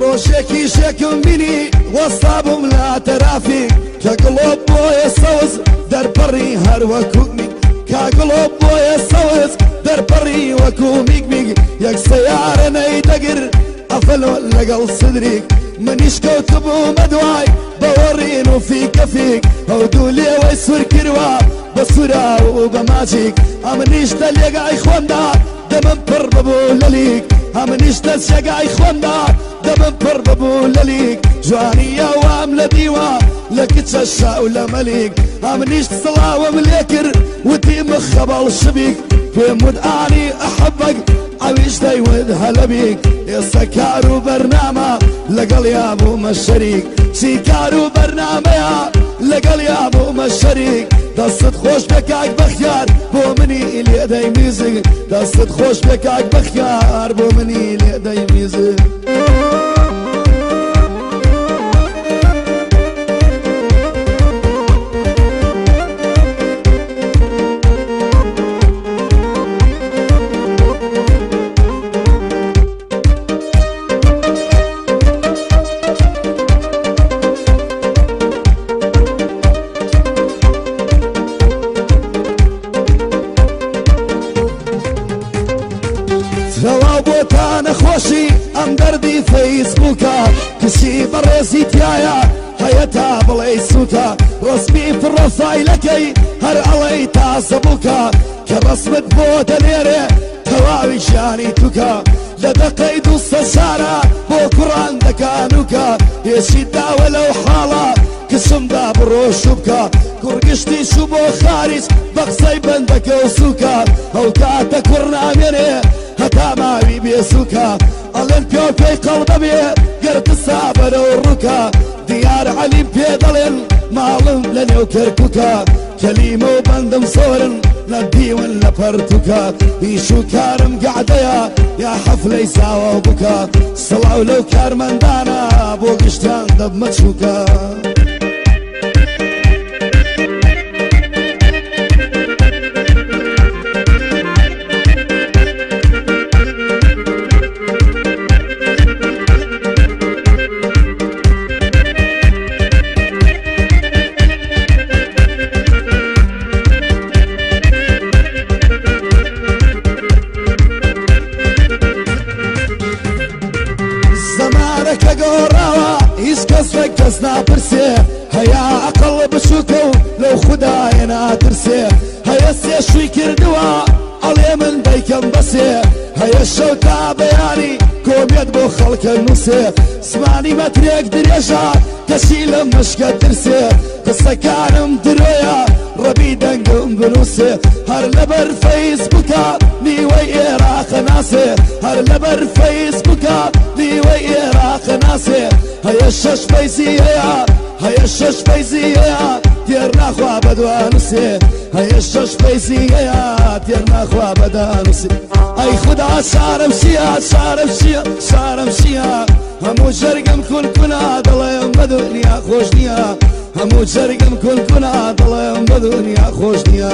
ڕۆژێکی شێکم بینی وەستا بووم لە تەرافیک کە گڵۆب بۆیە سەوز دەرپەڕی هەروەکو میگ کا گڵۆب بۆیە سەوز دەرپەڕی وەکو میگ یەک سەیارە نەیدەگر ئەفەلۆ لەگەڵ سدریک منیش کەوتبوومە دوای بەوەڕین و فیکەفیک ئەو دوو لێوەی سوور کردوە بە سوورا و بە ماجیک ئەمنیش دە لێگای خۆمدا دەمم پڕ ببوو لە لیک ئەمنیش دە جێگای خۆمدا دەمم پڕ ببوو لە لیک جوانیە وام لە دیوە لە کچە شاو لە مەلیک ئەمنیش سڵاوم لێ کرد وتی مخە بەڵشبیک پێم وت ئانی ئەحەبەک ئەویش دەیوت هەلەبیک ئێستا کار و بەرنامە لەگەڵ یا بوومە شەریک چی کار و بەرنامەیە لەگەڵ یا بوومە شەریک دەستت خۆش بێ کاک بەختیار بۆ منی لێدەی میزگ دەستت خۆش بێ کاک بەختیار بۆ منی لێدەی میزگ ڕەوا بۆتانە خۆشی ئەم دەردی فەیسبووکە کچی بەڕێزی تایە هەیە تا بڵێ سووتە ڕسمی پڕۆفایلەکەی هەر ئەڵەی تازە بووکە کە ڕسمت بۆ دەنێرێ تەواوی ژیانی تووکە لە دەقەی دووسە شارە بۆ کوڕان دەکانووکە هێشی داوە لەو حاڵە کچمدا بڕۆشو بکە کوڕگشتی شو بۆ خارج بە قسەی بەندەکە و سووکە ئەو کاتە کوڕ نامێنێ هەتا ماوی بێسووکە ئەڵێن پێ پێی قەڵبە بێ گەرتسا بەرەو ڕووکە دیار عەلیم پێ دەڵێن ماڵم لە نێو کەرکووکە کەلیمە و بەندم سۆرن لە دیون لە پەرتووکە ئیش و کارم گەعدەیە یا حەفلەی ساوە بووکە سڵاو لەو کارمەندانە بۆ گشتیان دەبمە چووکە زمانەکە گۆڕاوە هیچ کەس ناپرسێ هەیە عەقڵ بچووکە و لەو خودایە ناترسێ هەیە سێ شووی کردووە ئەڵێ من دەیکەم بەسێ هەیە شەو تا بەیانی کۆمێت بۆ خەڵکە نووسێ زمانی مەترێک درێژە کەسی لە مشکە ترسێ قسەکانم درۆیە ڕەبی دەنگم بنووسێ هەر لەبەر فەیسبووکە نیوەی عێراق ناسێ هەر لەبەر فەیسبووکە نیوەی عێراق ناسێ هەیە شەش فەیزی هەیە هەیە شەش فەیزی هەیە تێر ناخوا بەدوانووسێ هەیە شەش فەیزی هەیە تێر ناخوا بەدانووسێ ئەی خوددا شارم چییە شارم چییە شارم چییە هەموو جەرگم کونکونا دەڵێم بە دنیا خۆش نییە هەموو جەرگم کونکونا دەڵێم بە دنیا خۆش نییە